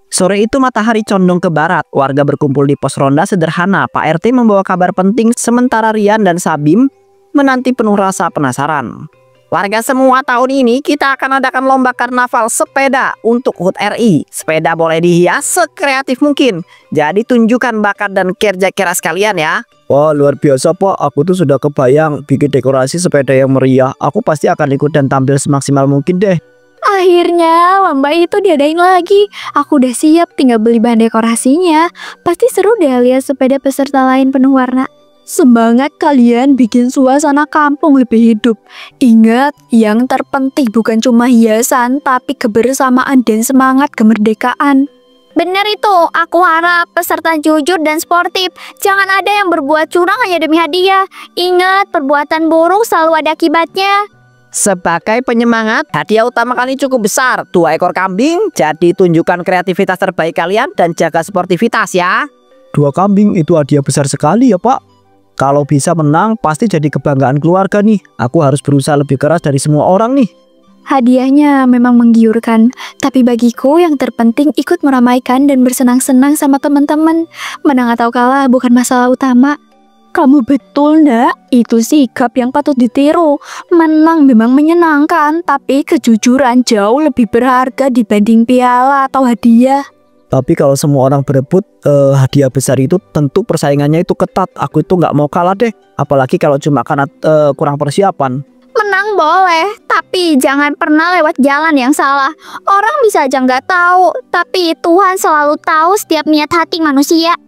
Sore itu matahari condong ke barat. Warga berkumpul di pos ronda sederhana. Pak RT membawa kabar penting sementara Rian dan Sabim menanti penuh rasa penasaran. Warga semua, tahun ini kita akan adakan lomba karnaval sepeda untuk HUT RI. Sepeda boleh dihias sekreatif mungkin. Jadi tunjukkan bakat dan kerja keras kalian ya. Wah, luar biasa Pak, aku tuh sudah kebayang bikin dekorasi sepeda yang meriah. Aku pasti akan ikut dan tampil semaksimal mungkin deh. Akhirnya lomba itu diadain lagi. Aku udah siap, tinggal beli bahan dekorasinya. Pasti seru deh lihat sepeda peserta lain penuh warna. Semangat kalian bikin suasana kampung lebih hidup. Ingat, yang terpenting bukan cuma hiasan, tapi kebersamaan dan semangat kemerdekaan. Bener itu, aku harap peserta jujur dan sportif. Jangan ada yang berbuat curang hanya demi hadiah. Ingat, perbuatan buruk selalu ada akibatnya. Sebagai penyemangat, hadiah utama kali cukup besar, 2 ekor kambing. Jadi tunjukkan kreativitas terbaik kalian dan jaga sportivitas ya. 2 kambing itu hadiah besar sekali ya Pak. Kalau bisa menang pasti jadi kebanggaan keluarga nih. Aku harus berusaha lebih keras dari semua orang nih. Hadiahnya memang menggiurkan, tapi bagiku yang terpenting ikut meramaikan dan bersenang-senang sama teman-teman. Menang atau kalah bukan masalah utama. Kamu betul, Ndak. Itu sikap yang patut ditiru. Menang memang menyenangkan, tapi kejujuran jauh lebih berharga dibanding piala atau hadiah. Tapi kalau semua orang berebut hadiah besar itu, tentu persaingannya itu ketat. Aku itu nggak mau kalah deh. Apalagi kalau cuma karena kurang persiapan. Menang boleh, tapi jangan pernah lewat jalan yang salah. Orang bisa aja nggak tahu, tapi Tuhan selalu tahu setiap niat hati manusia.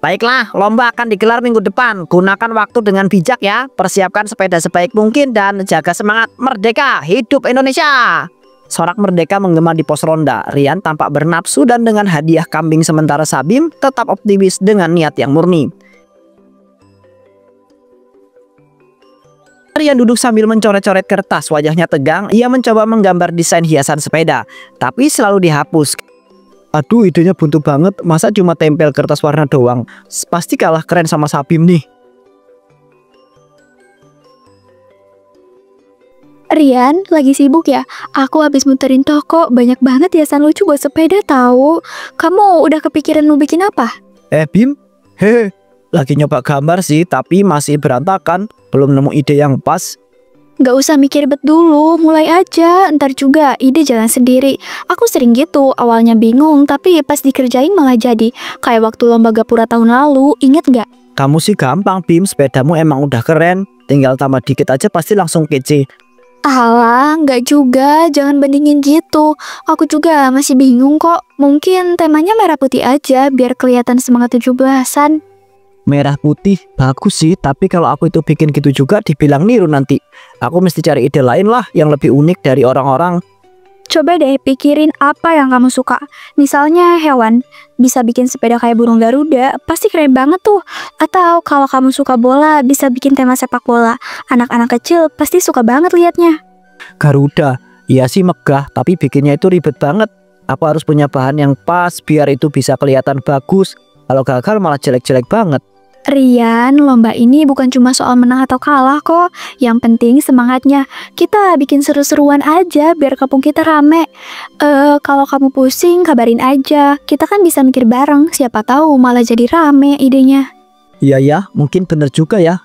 Baiklah, lomba akan digelar minggu depan. Gunakan waktu dengan bijak ya. Persiapkan sepeda sebaik mungkin dan jaga semangat merdeka. Hidup Indonesia! Sorak merdeka menggema di pos ronda. Rian tampak bernafsu dan dengan hadiah kambing, sementara Sabim tetap optimis dengan niat yang murni. Rian duduk sambil mencoret-coret kertas, wajahnya tegang. Ia mencoba menggambar desain hiasan sepeda, tapi selalu dihapus. Aduh, idenya buntu banget. Masa cuma tempel kertas warna doang? Pasti kalah keren sama Sabim nih. Rian, lagi sibuk ya? Aku habis muterin toko, banyak banget hiasan lucu buat sepeda tahu. Kamu udah kepikiran mau bikin apa? Bim? Hehe, lagi nyoba gambar sih, tapi masih berantakan. Belum nemu ide yang pas. Gak usah mikir bet dulu, mulai aja, ntar juga ide jalan sendiri. Aku sering gitu, awalnya bingung, tapi pas dikerjain malah jadi. Kayak waktu lomba gapura tahun lalu, inget gak? Kamu sih gampang, Bim, sepedamu emang udah keren. Tinggal tambah dikit aja pasti langsung kece. Alah, nggak juga, jangan bandingin gitu. Aku juga masih bingung kok. Mungkin temanya merah putih aja, biar kelihatan semangat 17-an. Merah putih, bagus sih. Tapi kalau aku itu bikin gitu juga dibilang niru nanti. Aku mesti cari ide lain lah yang lebih unik dari orang-orang. Coba deh pikirin apa yang kamu suka. Misalnya hewan, bisa bikin sepeda kayak burung Garuda, pasti keren banget tuh. Atau kalau kamu suka bola, bisa bikin tema sepak bola. Anak-anak kecil pasti suka banget liatnya. Garuda, iya sih megah, tapi bikinnya itu ribet banget. Aku harus punya bahan yang pas biar itu bisa kelihatan bagus. Kalau gagal malah jelek-jelek banget. Rian, lomba ini bukan cuma soal menang atau kalah kok. Yang penting semangatnya. Kita bikin seru-seruan aja biar kampung kita rame. Kalau kamu pusing, kabarin aja. Kita kan bisa mikir bareng, siapa tahu malah jadi rame idenya. Iya ya, mungkin bener juga ya.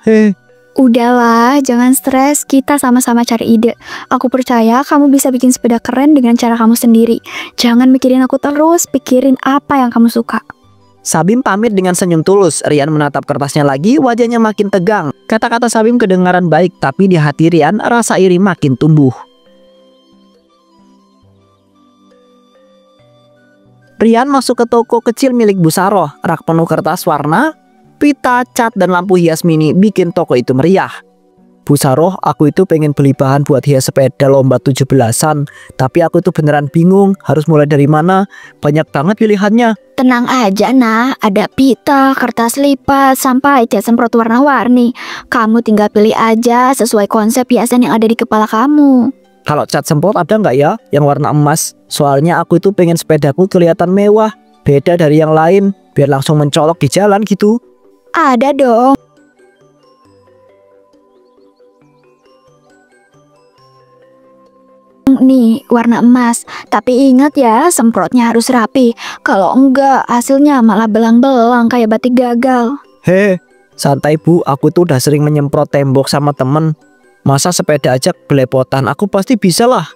Udahlah, jangan stres, kita sama-sama cari ide. Aku percaya kamu bisa bikin sepeda keren dengan cara kamu sendiri. Jangan mikirin aku terus, pikirin apa yang kamu suka. Sabim pamit dengan senyum tulus. Rian menatap kertasnya lagi, wajahnya makin tegang. Kata-kata Sabim kedengaran baik, tapi di hati Rian rasa iri makin tumbuh. Rian masuk ke toko kecil milik Bu Saroh. Rak penuh kertas warna, pita, cat, dan lampu hias mini bikin toko itu meriah. Bu Saroh, aku itu pengen beli bahan buat hias sepeda lomba 17-an. Tapi aku itu beneran bingung, harus mulai dari mana? Banyak banget pilihannya. Tenang aja nah, ada pita, kertas lipat, sampai cat semprot warna-warni. Kamu tinggal pilih aja sesuai konsep hiasan yang ada di kepala kamu. Kalau cat semprot ada nggak ya yang warna emas? Soalnya aku itu pengen sepedaku kelihatan mewah, beda dari yang lain, biar langsung mencolok di jalan gitu. Ada dong. Nih, warna emas. Tapi ingat ya, semprotnya harus rapi. Kalau enggak, hasilnya malah belang-belang kayak batik gagal. Heh, santai Bu, aku tuh udah sering menyemprot tembok sama temen. Masa sepeda aja belepotan, aku pasti bisa lah.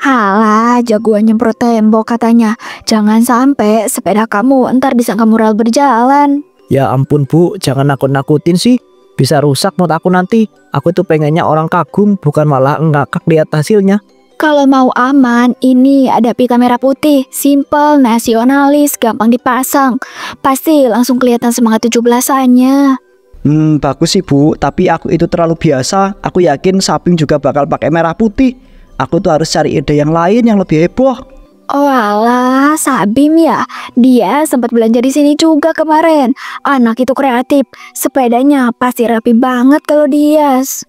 Halah, jagoan nyemprot tembok katanya. Jangan sampai sepeda kamu ntar disangka mural berjalan. Ya ampun Bu, jangan nakut-nakutin sih. Bisa rusak mood aku nanti. Aku tuh pengennya orang kagum, bukan malah ngakak lihat hasilnya. Kalau mau aman, ini ada pita merah putih, simple, nasionalis, gampang dipasang. Pasti langsung kelihatan semangat 17-annya. Bagus sih Bu, tapi aku itu terlalu biasa. Aku yakin Sapim juga bakal pakai merah putih. Aku tuh harus cari ide yang lain yang lebih heboh. Oh alah, Sabim ya. Dia sempat belanja di sini juga kemarin. Anak itu kreatif. Sepedanya pasti rapi banget kalau dihias.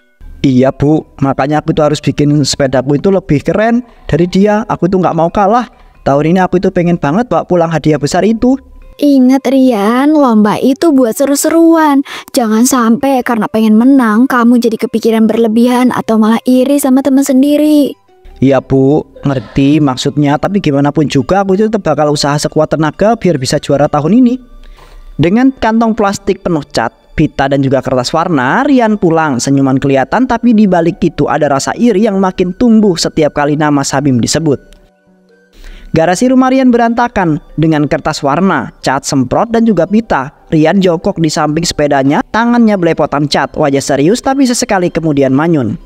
Iya Bu, makanya aku tuh harus bikin sepedaku itu lebih keren dari dia. Aku tuh nggak mau kalah. Tahun ini aku tuh pengen banget bawa pulang hadiah besar itu. Ingat Rian, lomba itu buat seru-seruan. Jangan sampai karena pengen menang kamu jadi kepikiran berlebihan atau malah iri sama teman sendiri. Iya Bu, ngerti maksudnya, tapi gimana pun juga aku itu tetap bakal usaha sekuat tenaga biar bisa juara tahun ini. Dengan kantong plastik penuh cat, pita dan juga kertas warna, Rian pulang, senyuman kelihatan, tapi di balik itu ada rasa iri yang makin tumbuh setiap kali nama Sabim disebut. Garasi rumah Rian berantakan dengan kertas warna, cat semprot dan juga pita. Rian jongkok di samping sepedanya, tangannya belepotan cat, wajah serius tapi sesekali kemudian manyun.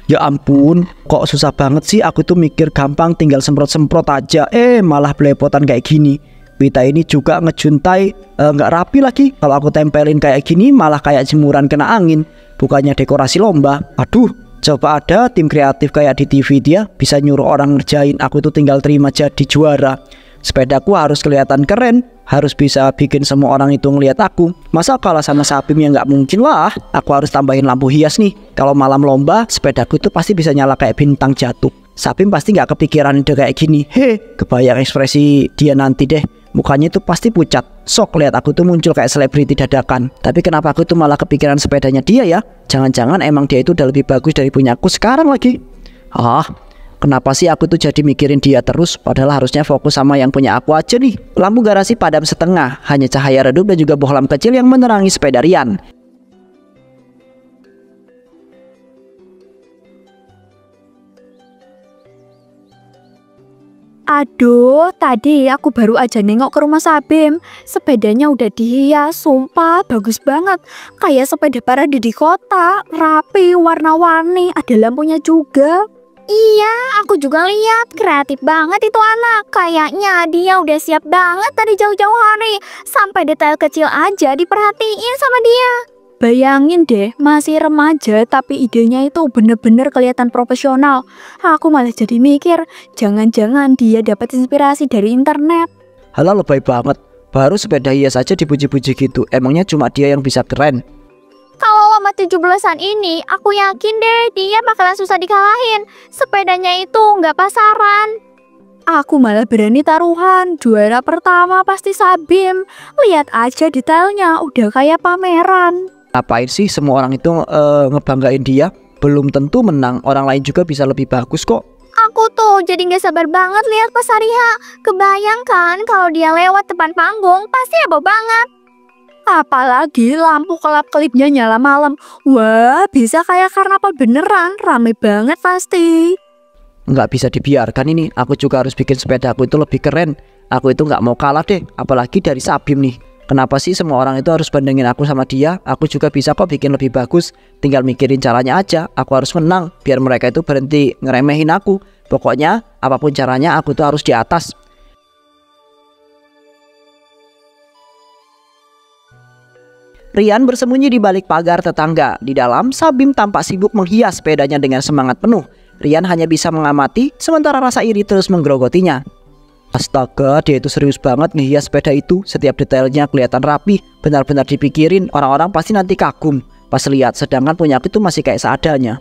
Ya ampun, kok susah banget sih, aku tuh mikir gampang tinggal semprot-semprot aja, malah belepotan kayak gini. Pita ini juga ngejuntai, nggak rapi lagi. Kalau aku tempelin kayak gini malah kayak jemuran kena angin, bukannya dekorasi lomba. Aduh, coba ada tim kreatif kayak di TV dia bisa nyuruh orang ngerjain, aku tuh tinggal terima jadi juara. Sepedaku harus kelihatan keren, harus bisa bikin semua orang itu ngeliat aku. Masa kalah sama Sapim ya nggak mungkin lah. Aku harus tambahin lampu hias nih. Kalau malam lomba, sepedaku itu pasti bisa nyala kayak bintang jatuh. Sapim pasti nggak kepikiran ide kayak gini. Kebayang ekspresi dia nanti deh. Mukanya itu pasti pucat. Sok lihat aku tuh muncul kayak selebriti dadakan. Tapi kenapa aku tuh malah kepikiran sepedanya dia ya? Jangan-jangan emang dia itu udah lebih bagus dari punyaku sekarang lagi. Kenapa sih aku tuh jadi mikirin dia terus, padahal harusnya fokus sama yang punya aku aja nih. Lampu garasi padam setengah, hanya cahaya redup dan juga bohlam kecil yang menerangi sepeda Rian. Aduh, tadi aku baru aja nengok ke rumah Sabim. Sepedanya udah dihias, sumpah bagus banget. Kayak sepeda parade di kota, rapi, warna-warni, ada lampunya juga. Iya, aku juga lihat, kreatif banget itu anak. Kayaknya dia udah siap banget dari jauh-jauh hari. Sampai detail kecil aja diperhatiin sama dia. Bayangin deh, masih remaja tapi idenya itu bener-bener kelihatan profesional. Aku malah jadi mikir, jangan-jangan dia dapat inspirasi dari internet. Halah, lebay banget. Baru sepeda hias aja dipuji-puji gitu. Emangnya cuma dia yang bisa keren? Kalau lomba 17-an ini, aku yakin deh dia bakalan susah dikalahin. Sepedanya itu nggak pasaran. Aku malah berani taruhan, juara pertama pasti Sabim. Lihat aja detailnya, udah kayak pameran. Ngapain sih semua orang itu ngebanggain dia? Belum tentu menang, orang lain juga bisa lebih bagus kok. Aku tuh jadi nggak sabar banget lihat pas Sariha. Kebayangkan kalau dia lewat depan panggung, pasti heboh banget. Apalagi lampu kelap-kelipnya nyala malam. Wah, bisa kayak karnaval beneran, rame banget pasti. Nggak bisa dibiarkan ini, aku juga harus bikin sepeda aku itu lebih keren. Aku itu nggak mau kalah deh, apalagi dari Sabim nih. Kenapa sih semua orang itu harus bandingin aku sama dia? Aku juga bisa kok bikin lebih bagus. Tinggal mikirin caranya aja. Aku harus menang biar mereka itu berhenti ngeremehin aku. Pokoknya apapun caranya aku tuh harus di atas. Rian bersembunyi di balik pagar tetangga. Di dalam, Sabim tampak sibuk menghias sepedanya dengan semangat penuh. Rian hanya bisa mengamati, sementara rasa iri terus menggerogotinya. Astaga, dia itu serius banget ngehias sepeda itu. Setiap detailnya kelihatan rapi, benar-benar dipikirin. Orang-orang pasti nanti kagum pas lihat, sedangkan punya aku itu masih kayak seadanya.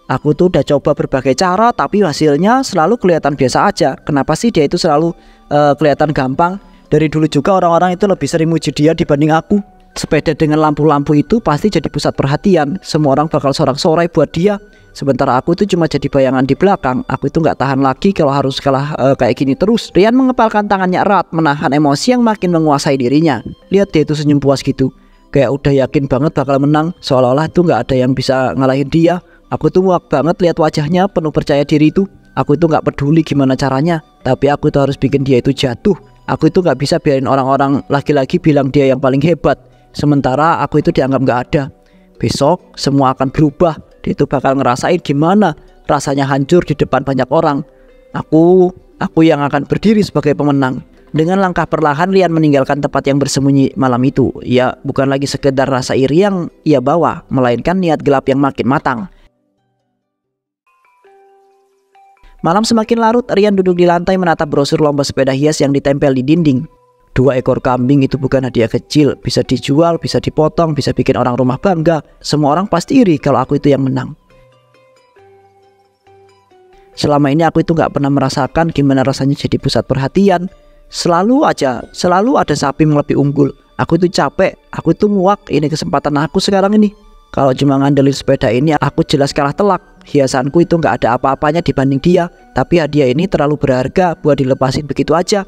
Aku tuh udah coba berbagai cara, tapi hasilnya selalu kelihatan biasa aja. Kenapa sih dia itu selalu kelihatan gampang? Dari dulu juga orang-orang itu lebih sering muji dia dibanding aku. Sepeda dengan lampu-lampu itu pasti jadi pusat perhatian. Semua orang bakal sorak-sorai buat dia. Sementara aku itu cuma jadi bayangan di belakang. Aku itu nggak tahan lagi kalau harus kalah kayak gini terus. Rian mengepalkan tangannya erat, menahan emosi yang makin menguasai dirinya. Lihat dia itu senyum puas gitu, kayak udah yakin banget bakal menang. Seolah-olah tuh nggak ada yang bisa ngalahin dia. Aku tuh muak banget lihat wajahnya penuh percaya diri itu. Aku itu nggak peduli gimana caranya, tapi aku tuh harus bikin dia itu jatuh. Aku itu nggak bisa biarin orang-orang lagi-lagi bilang dia yang paling hebat, sementara aku itu dianggap nggak ada. Besok semua akan berubah. Dia itu bakal ngerasain gimana rasanya hancur di depan banyak orang. Aku yang akan berdiri sebagai pemenang. Dengan langkah perlahan Rian meninggalkan tempat yang bersembunyi malam itu. Ya bukan lagi sekedar rasa iri yang ia bawa, melainkan niat gelap yang makin matang. Malam semakin larut, Rian duduk di lantai menatap brosur lomba sepeda hias yang ditempel di dinding. 2 ekor kambing itu bukan hadiah kecil, bisa dijual, bisa dipotong, bisa bikin orang rumah bangga. Semua orang pasti iri kalau aku itu yang menang. Selama ini aku itu gak pernah merasakan gimana rasanya jadi pusat perhatian. Selalu ada sapi yang lebih unggul. Aku itu capek, aku itu muak. Ini kesempatan aku sekarang ini. Kalau cuma ngandelin sepeda ini, aku jelas kalah telak. Hiasanku itu gak ada apa-apanya dibanding dia. Tapi hadiah ini terlalu berharga buat dilepasin begitu aja.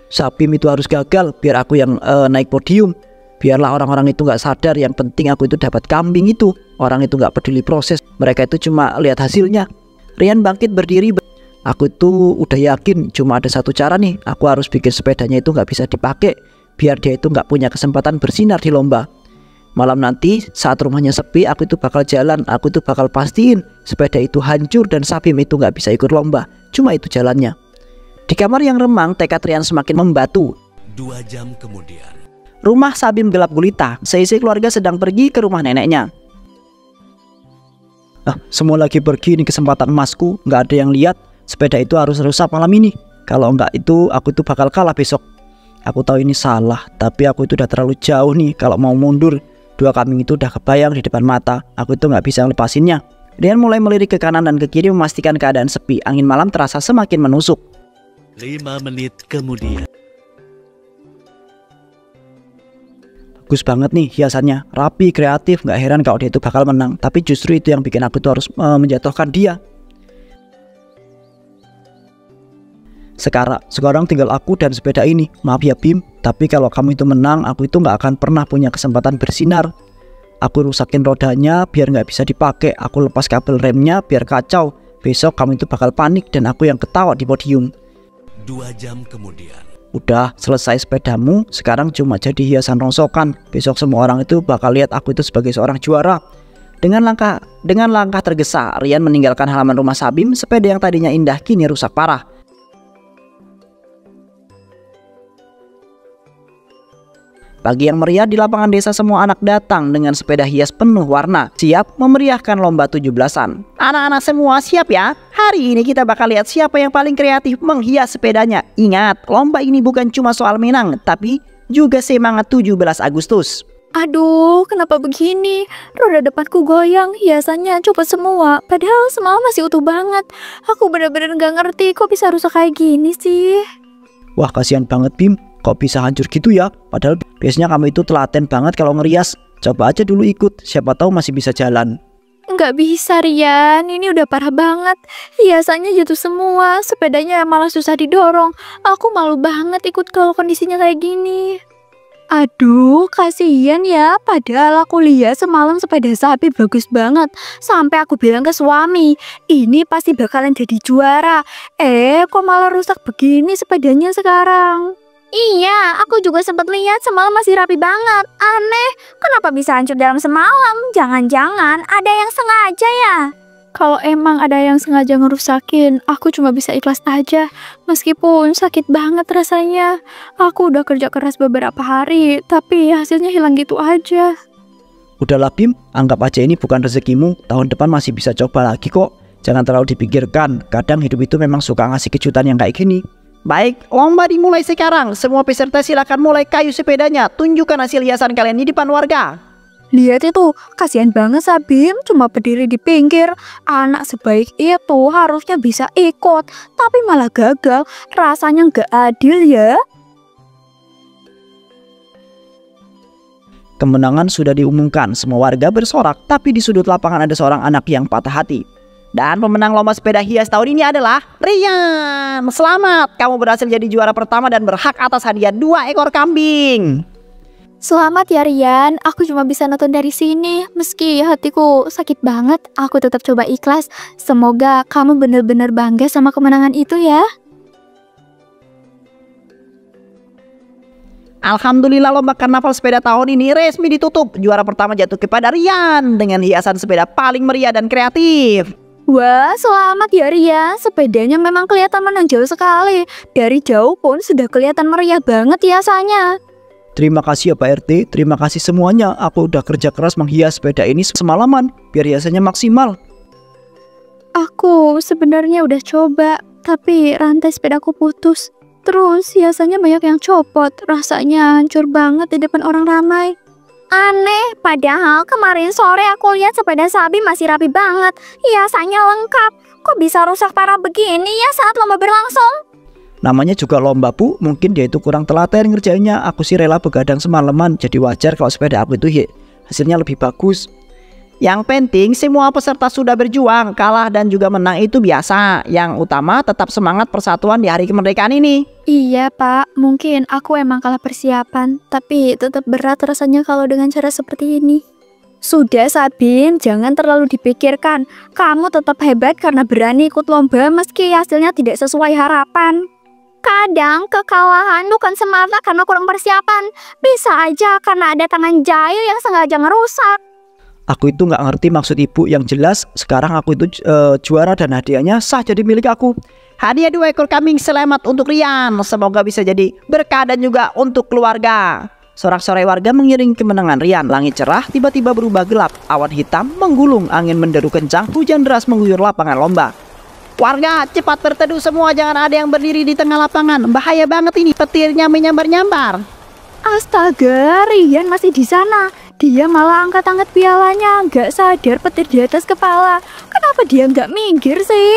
Sabim itu harus gagal biar aku yang naik podium. Biarlah orang-orang itu gak sadar yang penting aku itu dapat kambing itu. Orang itu gak peduli proses, mereka itu cuma lihat hasilnya. Rian bangkit berdiri. Aku itu udah yakin cuma ada satu cara nih. Aku harus bikin sepedanya itu gak bisa dipakai, biar dia itu gak punya kesempatan bersinar di lomba. Malam nanti saat rumahnya sepi, aku itu bakal jalan. Aku itu bakal pastiin sepeda itu hancur dan Sabim itu gak bisa ikut lomba. Cuma itu jalannya. Di kamar yang remang, tekad Rian semakin membatu. 2 jam kemudian. Rumah Sabim gelap gulita. Seisi keluarga sedang pergi ke rumah neneknya. Semua lagi pergi, ini kesempatan emasku. Nggak ada yang lihat. Sepeda itu harus rusak malam ini. Kalau nggak itu, aku itu bakal kalah besok. Aku tahu ini salah, tapi aku itu udah terlalu jauh nih. Kalau mau mundur, 2 kambing itu udah kebayang di depan mata. Aku itu nggak bisa ngelepasinnya. Rian mulai melirik ke kanan dan ke kiri memastikan keadaan sepi. Angin malam terasa semakin menusuk. 5 menit kemudian. Bagus banget nih hiasannya, rapi, kreatif. Gak heran kalau dia itu bakal menang. Tapi justru itu yang bikin aku tuh harus menjatuhkan dia. Sekarang tinggal aku dan sepeda ini. Maaf ya Bim, tapi kalau kamu itu menang, aku itu gak akan pernah punya kesempatan bersinar. Aku rusakin rodanya biar gak bisa dipakai. Aku lepas kabel remnya biar kacau. Besok kamu itu bakal panik dan aku yang ketawa di podium. 2 jam kemudian. Udah selesai sepedamu, sekarang cuma jadi hiasan rongsokan. Besok semua orang itu bakal lihat aku itu sebagai seorang juara. Dengan langkah tergesa, Rian meninggalkan halaman rumah Sabim. Sepeda yang tadinya indah kini rusak parah. Pagi yang meriah di lapangan desa, semua anak datang dengan sepeda hias penuh warna, siap memeriahkan lomba 17-an. Anak-anak semua siap ya? Hari ini kita bakal lihat siapa yang paling kreatif menghias sepedanya. Ingat, lomba ini bukan cuma soal menang, tapi juga semangat 17 Agustus. Aduh, kenapa begini? Roda depanku goyang, hiasannya copot semua. Padahal semalam masih utuh banget. Aku bener-bener gak ngerti kok bisa rusak kayak gini sih. Wah, kasihan banget Bim. Kok bisa hancur gitu ya? Padahal biasanya kamu itu telaten banget kalau ngerias. Coba aja dulu ikut, siapa tahu masih bisa jalan. Nggak bisa Rian, ini udah parah banget. Hiasannya jatuh semua, sepedanya malah susah didorong. Aku malu banget ikut kalau kondisinya kayak gini. Aduh, kasihan ya. Padahal aku lihat semalam sepeda Sapi bagus banget. Sampai aku bilang ke suami, ini pasti bakalan jadi juara. Kok malah rusak begini sepedanya sekarang? Iya, aku juga sempat lihat semalam masih rapi banget. Aneh, kenapa bisa hancur dalam semalam? Jangan-jangan ada yang sengaja ya? Kalau emang ada yang sengaja ngerusakin, aku cuma bisa ikhlas aja. Meskipun sakit banget rasanya. Aku udah kerja keras beberapa hari, tapi hasilnya hilang gitu aja. Udahlah Bim, anggap aja ini bukan rezekimu. Tahun depan masih bisa coba lagi kok. Jangan terlalu dipikirkan. Kadang hidup itu memang suka ngasih kejutan yang kayak gini. Baik, lomba dimulai sekarang. Semua peserta silakan mulai kayu sepedanya. Tunjukkan hasil hiasan kalian di depan warga. Lihat itu, kasihan banget Sabim, cuma berdiri di pinggir. Anak sebaik itu harusnya bisa ikut, tapi malah gagal. Rasanya nggak adil ya. Kemenangan sudah diumumkan, semua warga bersorak, tapi di sudut lapangan ada seorang anak yang patah hati. Dan pemenang lomba sepeda hias tahun ini adalah Rian. Selamat, kamu berhasil jadi juara pertama dan berhak atas hadiah 2 ekor kambing. Selamat ya Rian, aku cuma bisa nonton dari sini. Meski hatiku sakit banget, aku tetap coba ikhlas. Semoga kamu benar-benar bangga sama kemenangan itu ya. Alhamdulillah, lomba karnaval sepeda tahun ini resmi ditutup. Juara pertama jatuh kepada Rian dengan hiasan sepeda paling meriah dan kreatif. Wah, selamat ya Rian. Sepedanya memang kelihatan menonjol sekali. Dari jauh pun sudah kelihatan meriah banget hiasannya. Terima kasih ya Pak RT, terima kasih semuanya. Aku udah kerja keras menghias sepeda ini semalaman biar hiasannya maksimal. Aku sebenarnya udah coba, tapi rantai sepedaku putus. Terus hiasannya banyak yang copot, rasanya hancur banget di depan orang ramai. Aneh, padahal kemarin sore aku lihat sepeda Sabi masih rapi banget. Hiasannya lengkap. Kok bisa rusak parah begini ya saat lomba berlangsung? Namanya juga lomba Bu, mungkin dia itu kurang telaten ngerjainnya. Aku sih rela begadang semalaman, jadi wajar kalau sepeda aku itu hasilnya lebih bagus. Yang penting semua peserta sudah berjuang, kalah dan juga menang itu biasa. Yang utama tetap semangat persatuan di hari kemerdekaan ini. Iya Pak, mungkin aku emang kalah persiapan, tapi tetap berat rasanya kalau dengan cara seperti ini. Sudah Sabin, jangan terlalu dipikirkan. Kamu tetap hebat karena berani ikut lomba meski hasilnya tidak sesuai harapan. Kadang kekalahan bukan semata karena kurang persiapan. Bisa aja karena ada tangan jahil yang sengaja ngerusak. Aku itu nggak ngerti maksud ibu, yang jelas sekarang aku itu juara dan hadiahnya sah jadi milik aku. Hadiah 2 ekor kambing selamat untuk Rian. Semoga bisa jadi berkah dan juga untuk keluarga. Sorak-sorai warga mengiring kemenangan Rian. Langit cerah tiba-tiba berubah gelap. Awan hitam menggulung, angin menderu kencang, hujan deras mengguyur lapangan lomba. Warga cepat berteduh semua, jangan ada yang berdiri di tengah lapangan. Bahaya banget ini, petirnya menyambar-nyambar. Astaga, Rian masih di sana. Dia malah angkat-angkat pialanya, nggak sadar petir di atas kepala. Kenapa dia nggak minggir sih?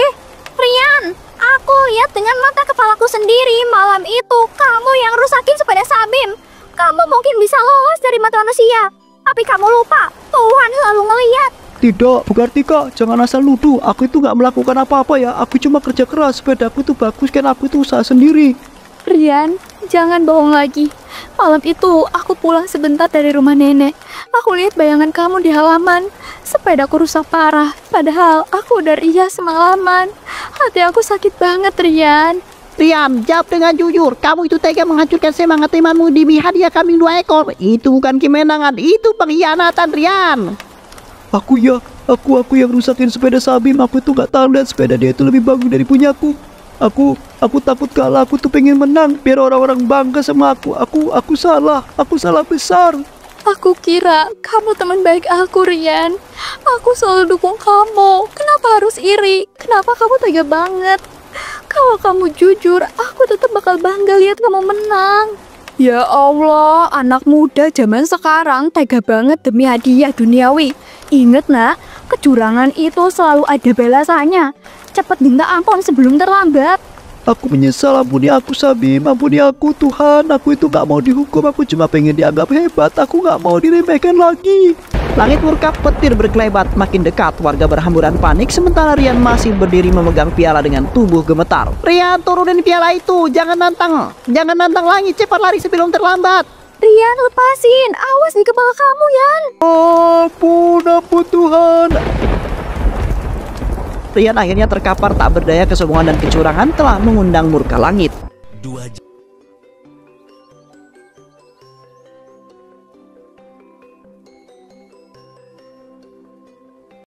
Rian, aku lihat dengan mata kepalaku sendiri malam itu kamu yang rusakin sepeda Sabim. Kamu mungkin bisa lolos dari mata manusia, tapi kamu lupa, Tuhan selalu ngeliat. Tidak, Bu Kartika, jangan asal nuduh. Aku itu nggak melakukan apa-apa ya. Aku cuma kerja keras, sepedaku itu bagus kan, aku itu usaha sendiri. Rian, jangan bohong lagi. Malam itu aku pulang sebentar dari rumah nenek. Aku lihat bayangan kamu di halaman. Sepedaku rusak parah, padahal aku udah rias semalaman. Hati aku sakit banget, Rian. Rian, jawab dengan jujur. Kamu itu tega menghancurkan semangat temanmu demi hadiah kambing 2 ekor. Itu bukan kemenangan, itu pengkhianatan, Rian. Aku yang rusakin sepeda Sabim. Aku tuh gak tahu lihat sepeda dia itu lebih bagus dari punyaku. Aku takut kalah, aku tuh pengen menang biar orang-orang bangga sama aku. Aku salah besar. Aku kira kamu teman baik aku, Rian. Aku selalu dukung kamu. Kenapa harus iri? Kenapa kamu tega banget? Kalau kamu jujur, aku tetap bakal bangga lihat kamu menang. Ya Allah, anak muda zaman sekarang tega banget demi hadiah duniawi. Ingat nak, kecurangan itu selalu ada balasannya. Cepat minta ampun sebelum terlambat. Aku menyesal, ampuni aku Sabim, ampuni aku Tuhan. Aku itu gak mau dihukum, aku cuma pengen dianggap hebat. Aku gak mau diremehkan lagi. Langit murka, petir berkelebat makin dekat. Warga berhamburan panik sementara Rian masih berdiri memegang piala dengan tubuh gemetar. Rian, turunin piala itu, jangan nantang langit, cepat lari sebelum terlambat. Rian, lepasin, awas di kepala kamu, Yan. Ampun Tuhan. Rian akhirnya terkapar, tak berdaya. Kesombongan dan kecurangan telah mengundang murka langit. 2 jam.